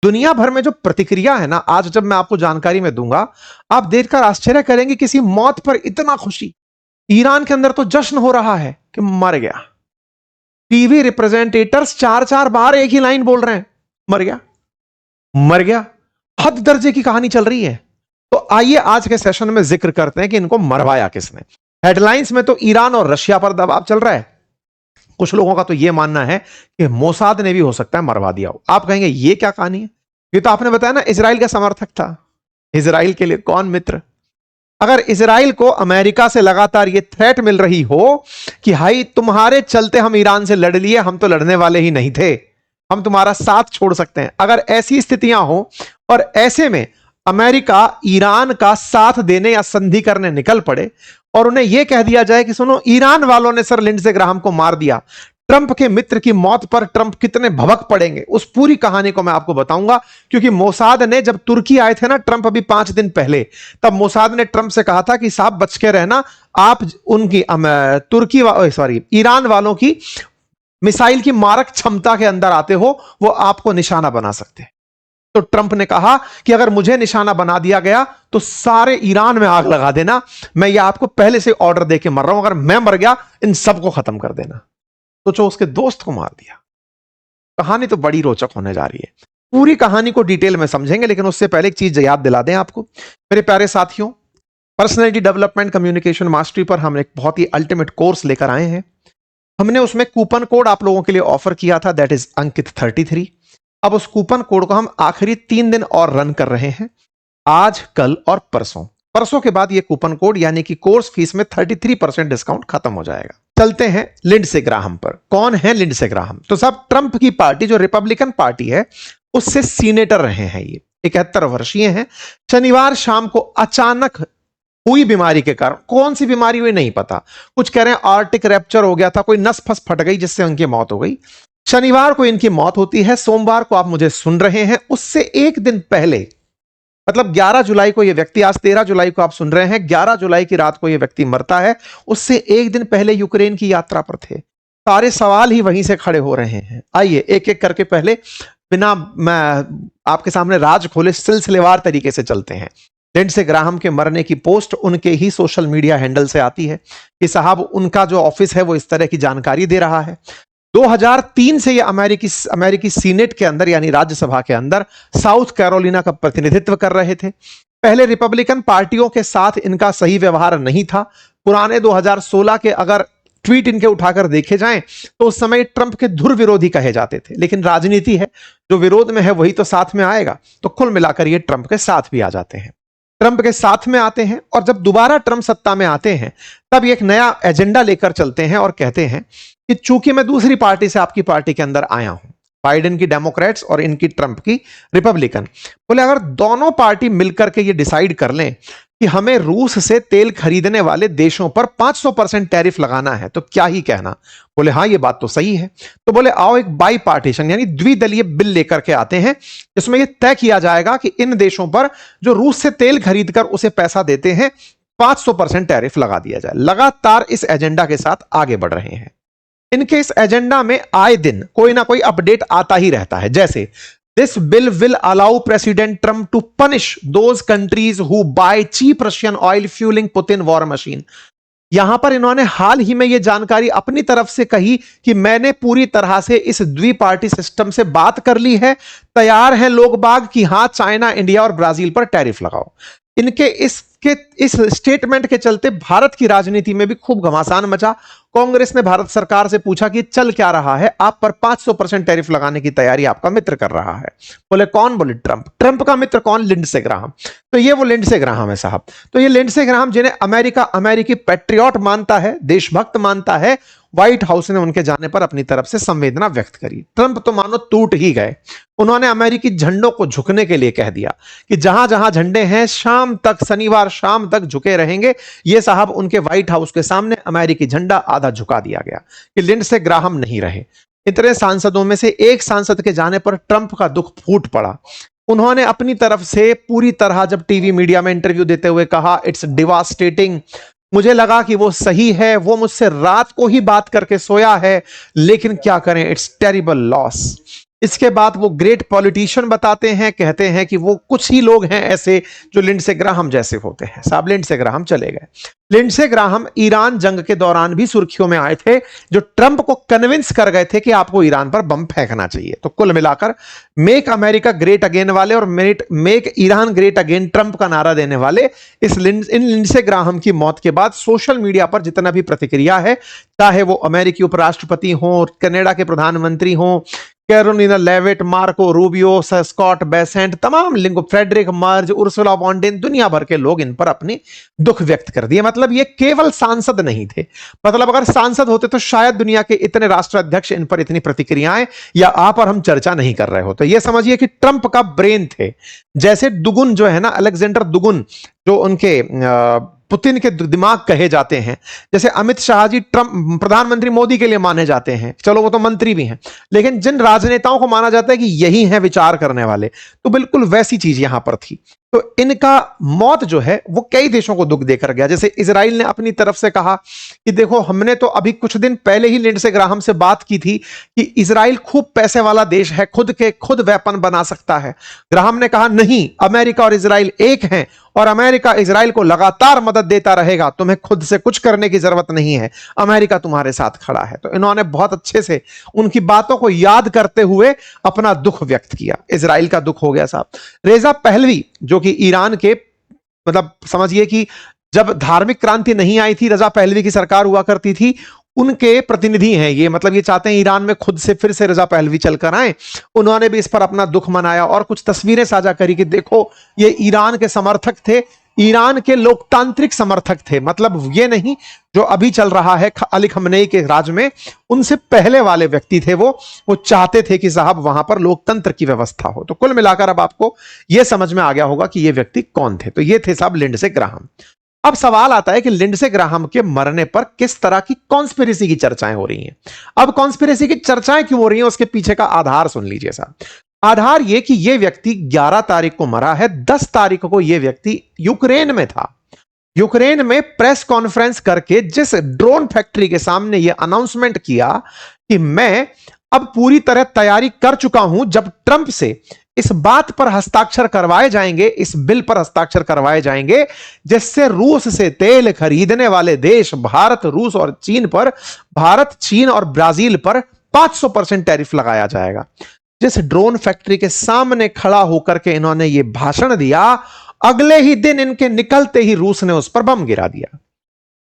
दुनिया भर में जो प्रतिक्रिया है ना, आज जब मैं आपको जानकारी में दूंगा, आप देखकर आश्चर्य करेंगे, किसी मौत पर इतना खुशी। ईरान के अंदर तो जश्न हो रहा है कि मर गया। टीवी रिप्रेजेंटेटर्स 4-4 बार एक ही लाइन बोल रहे हैं, मर गया, मर गया। हद दर्जे की कहानी चल रही है। तो आइए आज के सेशन में जिक्र करते हैं कि इनको मरवाया किसने। हेडलाइंस में तो ईरान और रशिया पर दबाव चल रहा है। कुछ लोगों का तो यह मानना है कि मोसाद ने भी हो सकता है मरवा दिया हो। आप कहेंगे ये क्या कहानी है? ये तो आपने बताया ना इजराइल का समर्थक था। इजराइल के लिए कौन मित्र? अगर इजराइल को अमेरिका से लगातार ये थ्रेट मिल रही हो कि भाई तुम्हारे चलते हम ईरान से लड़ लिए, हम तो लड़ने वाले ही नहीं थे, हम तुम्हारा साथ छोड़ सकते हैं, अगर ऐसी स्थितियां हो और ऐसे में अमेरिका ईरान का साथ देने या संधि करने निकल पड़े और उन्हें यह कह दिया जाए कि सुनो, ईरान वालों ने सर लिंडसे ग्राहम को मार दिया, ट्रंप के मित्र की मौत पर ट्रंप कितने भभक पड़ेंगे, उस पूरी कहानी को मैं आपको बताऊंगा। क्योंकि मोसाद ने, जब तुर्की आए थे ना ट्रंप अभी 5 दिन पहले, तब मोसाद ने ट्रंप से कहा था कि साहब बच के रहना, आप उनकी ईरान वालों की मिसाइल की मारक क्षमता के अंदर आते हो, वो आपको निशाना बना सकते हैं। तो ट्रंप ने कहा कि अगर मुझे निशाना बना दिया गया तो सारे ईरान में आग लगा देना, मैं ये आपको पहले से ऑर्डर देके मर रहा हूं, अगर मैं मर गया इन सबको खत्म कर देना। तो जो उसके दोस्त को मार दिया। कहानी तो बड़ी रोचक होने जा रही है। पूरी कहानी को डिटेल में समझेंगे, लेकिन उससे पहले एक चीज याद दिला दें आपको मेरे प्यारे साथियों। पर्सनैलिटी डेवलपमेंट कम्युनिकेशन मास्टरी पर हम एक बहुत ही अल्टीमेट कोर्स लेकर आए हैं। हमने उसमें कूपन कोड आप लोगों के लिए ऑफर किया था, दैट इज अंकित 33। अब उस कूपन कोड को हम आखिरी 3 दिन और रन कर रहे हैं, आज, कल और परसों। परसों के बाद ये कूपन कोड यानी कि कोर्स फीस में 33% डिस्काउंट खत्म हो जाएगा। चलते हैं लिंडसे ग्राहम पर। कौन है लिंडसे ग्राहम? तो सब ट्रंप की पार्टी, जो रिपब्लिकन पार्टी है, उससे सीनेटर रहे हैं। ये 71 वर्षीय हैं। शनिवार शाम को अचानक हुई बीमारी के कारण, कौन सी बीमारी हुई नहीं पता, कुछ कह रहे हैं आर्टिक रैप्चर हो गया था, कोई नस फस फट गई जिससे उनकी मौत हो गई। शनिवार को इनकी मौत होती है। सोमवार को आप मुझे सुन रहे हैं, उससे एक दिन पहले, मतलब 11 जुलाई को यह व्यक्ति, आज 13 जुलाई को आप सुन रहे हैं, 11 जुलाई की रात को यह व्यक्ति मरता है। उससे एक दिन पहले यूक्रेन की यात्रा पर थे। सारे सवाल ही वहीं से खड़े हो रहे हैं। आइए एक एक करके, पहले बिना मैं आपके सामने राज खोले सिलसिलेवार तरीके से चलते हैं। लिंडसे ग्राहम के मरने की पोस्ट उनके ही सोशल मीडिया हैंडल से आती है कि साहब उनका जो ऑफिस है वो इस तरह की जानकारी दे रहा है। 2003 से ये अमेरिकी सीनेट के अंदर यानी राज्यसभा के अंदर साउथ कैरोलिना का प्रतिनिधित्व कर रहे थे। पहले रिपब्लिकन पार्टियों के साथ इनका सही व्यवहार नहीं था। पुराने 2016 के अगर ट्वीट इनके उठाकर देखे जाएं तो उस समय ट्रंप के धुर विरोधी कहे जाते थे, लेकिन राजनीति है, जो विरोध में है वही तो साथ में आएगा। तो कुल मिलाकर ये ट्रंप के साथ भी आ जाते हैं। ट्रंप के साथ में आते हैं और जब दोबारा ट्रंप सत्ता में आते हैं तब एक नया एजेंडा लेकर चलते हैं और कहते हैं कि चूंकि मैं दूसरी पार्टी से आपकी पार्टी के अंदर आया हूं, बाइडेन की डेमोक्रेट्स और इनकी ट्रंप की रिपब्लिकन, बोले अगर दोनों पार्टी मिलकर के ये डिसाइड कर लें कि हमें रूस से तेल खरीदने वाले देशों पर 500% टैरिफ लगाना है तो क्या ही कहना। बोले हाँ ये बात तो सही है। तो बोले आओ एक बाई पार्टीशन यानी द्विदलीय बिल लेकर के आते हैं, जिसमें यह तय किया जाएगा कि इन देशों पर जो रूस से तेल खरीदकर उसे पैसा देते हैं 500% टैरिफ लगा दिया जाए। लगातार इस एजेंडा के साथ आगे बढ़ रहे हैं। इनके इस एजेंडा में आए दिन कोई ना कोई अपडेट आता ही रहता है, जैसे this bill will allow president Trump to punish those countries who buy cheap Russian oil fuelling Putin war machine. यहां पर इन्होंने हाल ही में यह जानकारी अपनी तरफ से कही कि मैंने पूरी तरह से इस द्विपार्टी सिस्टम से बात कर ली है, तैयार हैं लोग बाग कि हां चाइना, इंडिया और ब्राजील पर टैरिफ लगाओ। इनके इस स्टेटमेंट के चलते भारत की राजनीति में भी खूब घमासान मचा। कांग्रेस ने भारत सरकार से पूछा कि चल क्या रहा है, आप पर 500% टैरिफ लगाने की तैयारी आपका मित्र कर रहा है। बोले कौन? बोले ट्रंप। ट्रंप का मित्र कौन? Lindsey Graham. तो ये वो लिंडसे ग्राहम है साहब। तो ये लिंडसे ग्राहम जिन्हें अमेरिका अमेरिकी पैट्रियट मानता है, देशभक्त मानता है, व्हाइट हाउस ने उनके जाने पर अपनी तरफ से संवेदना व्यक्त करी। ट्रंप तो मानो टूट ही गए। उन्होंने अमेरिकी झंडों को झुकने के लिए कह दिया कि जहां जहां झंडे हैं शाम तक, शनिवार शाम तक झुके रहेंगे। ये साहब उनके व्हाइट हाउस के सामने अमेरिकी झंडा आधा झुका दिया गया कि लिंडसे ग्राहम नहीं रहे। इतने सांसदों में से एक सांसद के जाने पर ट्रंप का दुख फूट पड़ा। उन्होंने अपनी तरफ से पूरी तरह जब टीवी मीडिया में इंटरव्यू देते हुए कहा इट्स डिवास्टेटिंग, मुझे लगा कि वो सही है, वो मुझसे रात को ही बात करके सोया है, लेकिन क्या करें, इट्स टेरिबल लॉस। इसके बाद वो ग्रेट पॉलिटिशियन बताते हैं, कहते हैं कि वो कुछ ही लोग हैं ऐसे जो लिंडसे ग्राहम जैसे होते हैं। साहब लिंडसे ग्राहम चले गए। लिंडसे ग्राहम ईरान जंग के दौरान भी सुर्खियों में आए थे, जो ट्रंप को कन्विंस कर गए थे कि आपको ईरान पर बम फेंकना चाहिए। तो कुल मिलाकर मेक अमेरिका ग्रेट अगेन वाले और make Iran great again Trump का नारा देने वाले इन लिंडसे ग्राहम की मौत के बाद सोशल मीडिया पर जितना भी प्रतिक्रिया है, चाहे वो अमेरिकी उपराष्ट्रपति हो, कनाडा के प्रधानमंत्री हो, Karoline Leavitt, Marco Rubio, Scott Bessent, तमाम लिंगो, Friedrich Merz, Ursula von der, दुनिया भर के लोग इन पर अपनी दुख व्यक्त कर दिए। मतलब ये केवल सांसद नहीं थे, मतलब अगर सांसद होते तो शायद दुनिया के इतने राष्ट्राध्यक्ष इन पर इतनी प्रतिक्रियाएं या आप और हम चर्चा नहीं कर रहे होते। ये समझिए कि ट्रंप का ब्रेन थे, जैसे दुगुन जो है ना, अलेक्जेंडर दुगुन, जो उनके पुतिन के दिमाग कहे जाते हैं। जैसे अमित शाह जी ट्रंप प्रधानमंत्री मोदी के लिए माने जाते हैं, चलो वो तो मंत्री भी हैं, लेकिन जिन राजनेताओं को माना जाता है कि यही हैं विचार करने वाले, तो बिल्कुल वैसी चीज यहां पर थी। तो इनका मौत जो है वो कई देशों को दुख देकर गया। जैसे इजराइल ने अपनी तरफ से कहा कि देखो, हमने तो अभी कुछ दिन पहले ही लिंडसे ग्राहम से बात की थी कि इजराइल खूब पैसे वाला देश है, खुद वेपन बना सकता है। ग्राहम ने कहा नहीं, अमेरिका और इजराइल एक हैं और अमेरिका इजराइल को लगातार मदद देता रहेगा, तुम्हें खुद से कुछ करने की जरूरत नहीं है, अमेरिका तुम्हारे साथ खड़ा है। तो इन्होंने बहुत अच्छे से उनकी बातों को याद करते हुए अपना दुख व्यक्त किया। इजराइल का दुख हो गया साहब। रेजा पहलवी जो कि ईरान के, मतलब समझिए कि जब धार्मिक क्रांति नहीं आई थी, रजा पहलवी की सरकार हुआ करती थी, उनके प्रतिनिधि हैं ये, मतलब ये चाहते हैं ईरान में खुद से फिर से रजा पहलवी चलकर आए। उन्होंने भी इस पर अपना दुख मनाया और कुछ तस्वीरें साझा करी कि देखो, ये ईरान के समर्थक थे, ईरान के लोकतांत्रिक समर्थक थे, मतलब ये नहीं जो अभी चल रहा है अली खमनेई के राज में, उनसे पहले वाले व्यक्ति थे वो चाहते थे कि साहब वहां पर लोकतंत्र की व्यवस्था हो। तो कुल मिलाकर अब आपको यह समझ में आ गया होगा कि ये व्यक्ति कौन थे। तो ये थे साहब लिंडसे ग्राहम। अब सवाल आता है कि लिंडसे ग्राहम के मरने पर किस तरह की कॉन्स्पिरेसी की चर्चाएं हो रही हैं। अब कॉन्स्पिरेसी की चर्चाएं क्यों हो रही हैं, उसके पीछे का आधार सुन लीजिए साहब। आधार यह कि यह व्यक्ति 11 तारीख को मरा है, 10 तारीख को यह व्यक्ति यूक्रेन में था। यूक्रेन में प्रेस कॉन्फ्रेंस करके जिस ड्रोन फैक्ट्री के सामने यह अनाउंसमेंट किया कि मैं अब पूरी तरह तैयारी कर चुका हूं, जब ट्रंप से इस बात पर हस्ताक्षर करवाए जाएंगे, इस बिल पर हस्ताक्षर करवाए जाएंगे जिससे रूस से तेल खरीदने वाले देश भारत, रूस और चीन पर, भारत, चीन और ब्राजील पर 500% टैरिफ लगाया जाएगा। जिस ड्रोन फैक्ट्री के सामने खड़ा होकर के इन्होंने ये भाषण दिया, अगले ही दिन इनके निकलते ही रूस ने उस पर बम गिरा दिया।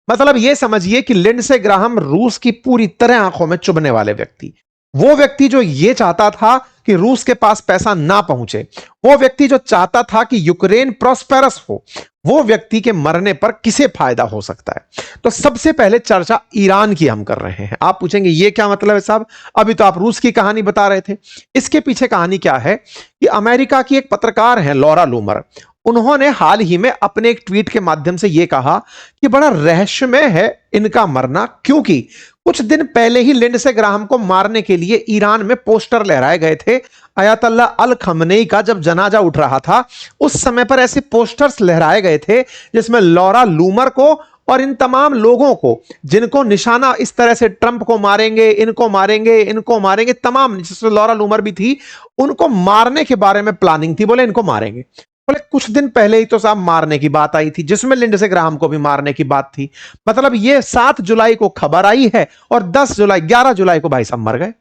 मतलब यह समझिए कि लिंडसे ग्राहम रूस की पूरी तरह आंखों में चुभने वाले व्यक्ति, वो व्यक्ति जो ये चाहता था कि रूस के पास पैसा ना पहुंचे, वो व्यक्ति जो चाहता था कि यूक्रेन प्रॉस्पेरस हो, वो व्यक्ति के मरने पर किसे फायदा हो सकता है। तो सबसे पहले चर्चा ईरान की हम कर रहे हैं। आप पूछेंगे ये क्या मतलब है साहब, अभी तो आप रूस की कहानी बता रहे थे। इसके पीछे कहानी क्या है कि अमेरिका की एक पत्रकार है लॉरा लूमर, उन्होंने हाल ही में अपने एक ट्वीट के माध्यम से यह कहा कि बड़ा रहस्यमय है इनका मरना, क्योंकि कुछ दिन पहले ही लिंडसे ग्राहम को मारने के लिए ईरान में पोस्टर लहराए गए थे। अयातुल्लाह अल खमनेई का जब जनाजा उठ रहा था, उस समय पर ऐसे पोस्टर्स लहराए गए थे जिसमें लॉरा लूमर को और इन तमाम लोगों को, जिनको निशाना इस तरह से ट्रंप को मारेंगे, इनको मारेंगे, इनको मारेंगे, तमाम, जिसमें लॉरा लूमर भी थी, उनको मारने के बारे में प्लानिंग थी। बोले इनको मारेंगे। बोले कुछ दिन पहले ही तो साहब मारने की बात आई थी, जिसमें लिंडसे ग्राहम को भी मारने की बात थी। मतलब ये 7 जुलाई को खबर आई है और 11 जुलाई को भाई साहब मर गए।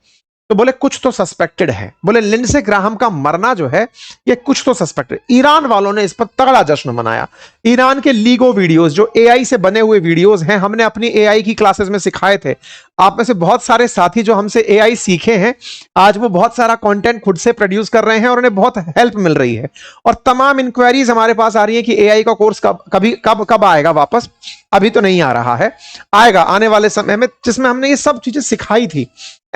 तो बोले कुछ तो सस्पेक्टेड है। बोले लिंडसे ग्राहम का मरना जो है ये कुछ तो सस्पेक्टेड। ईरान वालों ने इस पर तगड़ा जश्न मनाया। ईरान के लीगो वीडियोस, जो एआई से बने हुए वीडियोस हैं, हमने अपनी एआई की क्लासेस में सिखाए थे। आप में से बहुत सारे साथी जो हमसे एआई सीखे हैं, आज वो बहुत सारा कंटेंट खुद से प्रोड्यूस कर रहे हैं और उन्हें बहुत हेल्प मिल रही है। और तमाम इंक्वायरीज हमारे पास आ रही है कि एआई का कोर्स कब आएगा वापस। अभी तो नहीं आ रहा है, आएगा आने वाले समय में, जिसमें हमने ये सब चीजें सिखाई थी।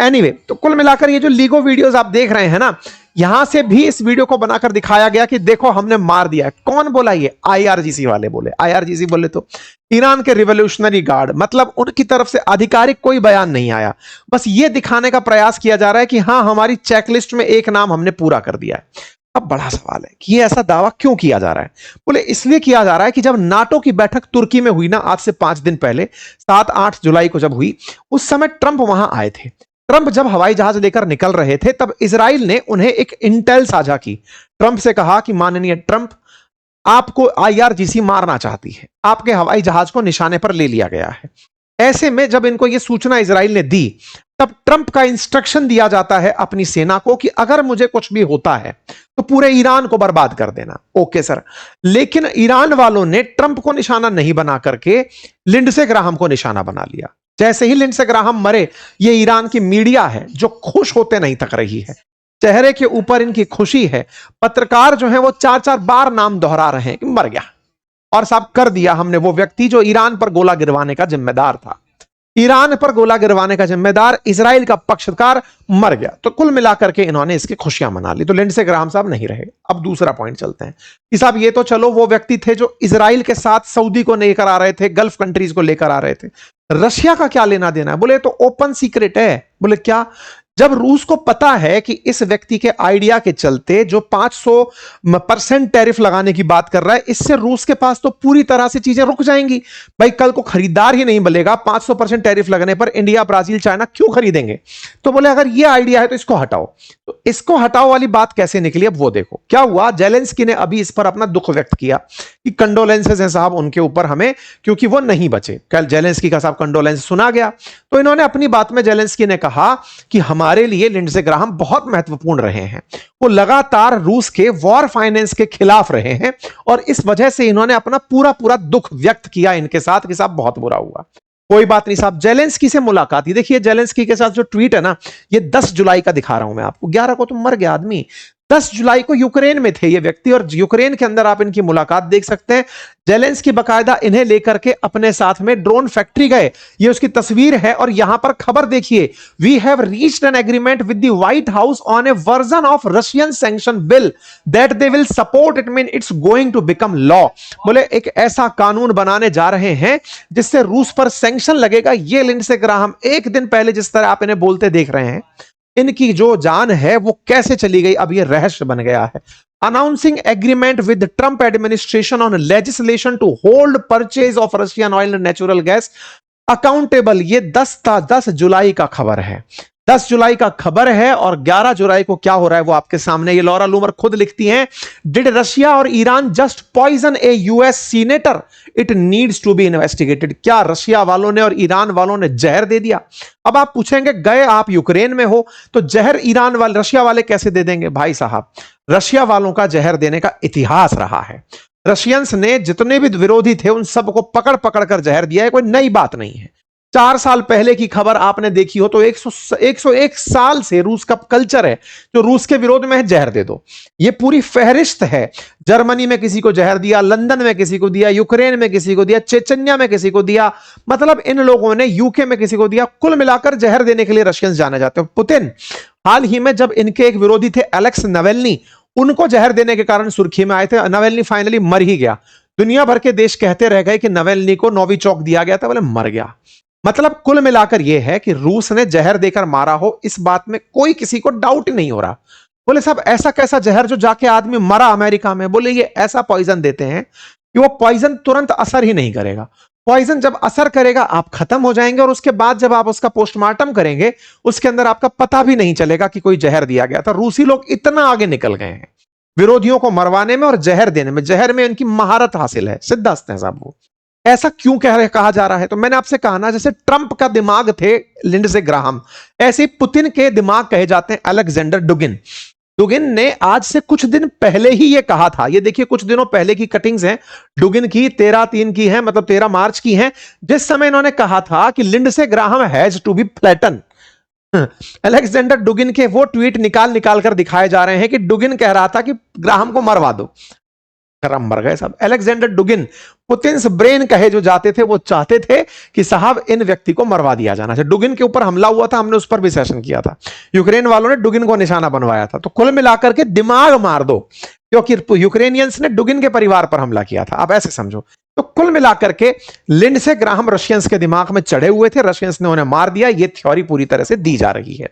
एनीवे, तो कुल मिलाकर ये जो लीगो वीडियोस आप देख रहे हैं ना, यहां से भी इस वीडियो को बनाकर दिखाया गया कि देखो हमने मार दिया है। कौन बोला ये? आईआरजीसी वाले बोले। आईआरजीसी बोले तो ईरान के रिवोल्यूशनरी गार्ड, मतलब उनकी तरफ से आधिकारिक कोई बयान नहीं आया। बस ये दिखाने का प्रयास किया जा रहा है कि हां, हमारी चेकलिस्ट में एक नाम हमने पूरा कर दिया है। अब बड़ा सवाल है कि ये ऐसा दावा क्यों किया जा रहा है। बोले इसलिए किया जा रहा है कि जब नाटो की बैठक तुर्की में हुई ना, आज से 5 दिन पहले, 7-8 जुलाई को जब हुई, उस समय ट्रंप वहां आए थे। ट्रंप जब हवाई जहाज लेकर निकल रहे थे तब इजराइल ने उन्हें एक इंटेल साझा की। ट्रंप से कहा कि माननीय ट्रंप, आपको आईआरजीसी मारना चाहती है, आपके हवाई जहाज को निशाने पर ले लिया गया है। ऐसे में जब इनको यह सूचना इजराइल ने दी तब ट्रंप का इंस्ट्रक्शन दिया जाता है अपनी सेना को कि अगर मुझे कुछ भी होता है तो पूरे ईरान को बर्बाद कर देना। Okay sir. लेकिन ईरान वालों ने ट्रंप को निशाना नहीं बना करके लिंडसे ग्राहम को निशाना बना लिया। जैसे ही लिंडसे ग्राहम मरे, ये ईरान की मीडिया है जो खुश होते नहीं तक रही है, चेहरे के ऊपर इनकी खुशी है। पत्रकार जो है वो 4-4 बार नाम दोहरा रहे हैं कि मर गया, और साहब कर दिया हमने वो व्यक्ति जो ईरान पर गोला गिरवाने का जिम्मेदार था। ईरान पर गोला गिरवाने का जिम्मेदार इजराइल का पक्षकार मर गया। तो कुल मिलाकर के इन्होंने इसकी खुशियां मना ली। तो लिंडसे ग्राहम साहब नहीं रहे। अब दूसरा पॉइंट चलते हैं कि साहब ये तो चलो वो व्यक्ति थे जो इजराइल के साथ सऊदी को लेकर आ रहे थे, गल्फ कंट्रीज को लेकर आ रहे थे। रशिया का क्या लेना देना है? बोले तो ओपन सीक्रेट है। बोले क्या? जब रूस को पता है कि इस व्यक्ति के आइडिया के चलते जो 500% टैरिफ लगाने की बात कर रहा है, इससे रूस के पास तो पूरी तरह से चीजें रुक जाएंगी। भाई कल को खरीदार ही नहीं मिलेगा, 500% टैरिफ लगने पर इंडिया, ब्राजील, चाइना क्यों खरीदेंगे? तो बोले अगर ये आइडिया है तो इसको हटाओ। तो इसको हटाओ वाली बात कैसे निकली, अब वो देखो। क्या हुआ, जेलेंस्की ने अभी इस पर अपना दुख व्यक्त किया कि कंडोलेंसेस हैं साहब उनके ऊपर हमें, क्योंकि वो नहीं बचे। कल जेलेंस्की का साहब कंडोलेंस सुना गया, तो इन्होंने अपनी बात में जेलेंस्की ने कहा कि हमारे लिए लिंडसे ग्राहम बहुत महत्वपूर्ण रहे हैं। वो लगातार रूस के वॉर फाइनेंस के खिलाफ रहे हैं और इस वजह से इन्होंने अपना पूरा दुख व्यक्त किया इनके साथ कि साहब बहुत बुरा हुआ। कोई बात नहीं साहब। जेलेंस्की से मुलाकात, ये देखिए जेलेंस्की के साथ जो ट्वीट है ना, ये 10 जुलाई का दिखा रहा हूं मैं आपको। 11 को तो मर गया आदमी, 10 जुलाई को यूक्रेन में थे ये व्यक्ति, और यूक्रेन के अंदर आप इनकी मुलाकात देख सकते हैं। जेलेंस्की बकायदा इन्हें लेकर के अपने साथ में ड्रोन फैक्ट्री गए, ये उसकी तस्वीर है। और यहां पर खबर देखिए, we have reached an agreement with the White House on a version of Russian sanction bill that they will support it, mean it's going to become law. बोले एक ऐसा कानून बनाने जा रहे हैं जिससे रूस पर सैंक्शन लगेगा। ये लिंडसे ग्राहम एक दिन पहले जिस तरह आप इन्हें बोलते देख रहे हैं, इनकी जो जान है वो कैसे चली गई, अब ये रहस्य बन गया है। Announcing agreement with Trump administration on legislation to hold purchase of Russian oil and natural gas accountable, ये 10 जुलाई का खबर है। 10 जुलाई का खबर है और 11 जुलाई को क्या हो रहा है वो आपके सामने। ये लॉरा लूमर खुद लिखती हैं, डिड रशिया और Iran just poison a US senator, it needs to be investigated. क्या रशिया वालों ने और ईरान वालों ने जहर दे दिया? अब आप पूछेंगे गए आप यूक्रेन में हो तो जहर ईरान वाले, रशिया वाले कैसे दे देंगे? भाई साहब, रशिया वालों का जहर देने का इतिहास रहा है। रशियंस ने जितने भी विरोधी थे उन सबको पकड़ पकड़ कर जहर दिया है, कोई नई बात नहीं है। 4 साल पहले की खबर आपने देखी हो तो 101 साल से रूस का कल्चर है जो रूस के विरोध में है, जहर दे दो। ये पूरी फहरिस्त है। जर्मनी में किसी को जहर दिया, लंदन में किसी को दिया, यूक्रेन में किसी को दिया, चेचन्या में किसी को दिया, मतलब इन लोगों ने यूके में किसी को दिया। कुल मिलाकर जहर देने के लिए रशियंस जाने जाते हैं। पुतिन हाल ही में जब इनके एक विरोधी थे एलेक्स नवेल्नी, उनको जहर देने के कारण सुर्खी में आए थे। नवेल्नी फाइनली मर ही गया। दुनिया भर के देश कहते रह गए कि नवेल्नी को नोविचॉक दिया गया था, बोले मर गया। मतलब कुल मिलाकर यह है कि रूस ने जहर देकर मारा हो, इस बात में कोई किसी को डाउट नहीं हो रहा। बोले साहब ऐसा कैसा जहर जो जाके आदमी मरा अमेरिका में? बोले ये ऐसा पॉइजन देते हैं कि वो पॉइजन तुरंत असर ही नहीं करेगा। पॉइजन जब असर करेगा आप खत्म हो जाएंगे, और उसके बाद जब आप उसका पोस्टमार्टम करेंगे उसके अंदर आपका पता भी नहीं चलेगा कि कोई जहर दिया गया था। रूसी लोग इतना आगे निकल गए हैं विरोधियों को मरवाने में और जहर देने में। जहर में इनकी महारत हासिल है, सिद्धास्त है साहब वो। ऐसा क्यों कहा जा रहा है? तो मैंने आपसे कहा ना, जैसे ट्रंप का दिमाग थे लिंडसे ग्राहम, ऐसे पुतिन के दिमाग कहे जाते हैं अलेक्जेंडर डुगिन। डुगिन ने आज से कुछ दिन पहले ही ये कहा था, ये देखिए कुछ दिनों पहले की कटिंग्स हैं डुगिन की, 13/3 की है, मतलब 13 मार्च की है, जिस समय इन्होंने कहा था कि Lindsey Graham has to be flatten. Alexander Dugin के वो ट्वीट निकाल कर दिखाए जा रहे हैं कि डुगिन कह रहा था कि ग्राहम को मरवा दो। करम मर गए साहब। अलेक्जेंडर डुगिन, पुतिन्स ब्रेन कहे जो जाते थे, वो चाहते थे कि साहब इन व्यक्ति को मरवा दिया जाना चाहिए। डुगिन के ऊपर हमला हुआ था, हमने उस पर भी सेशन किया था, यूक्रेन वालों ने डुगिन को निशाना बनवाया था। तो कुल मिलाकर के दिमाग मार दो, क्योंकि यूक्रेनियंस ने डुगिन के परिवार पर हमला किया था, आप ऐसे समझो। तो कुल मिलाकर के लिंडसे ग्राहम रशियंस के दिमाग में चढ़े हुए थे, रशियंस ने उन्हें मार दिया। ये थ्योरी पूरी तरह से दी जा रही है।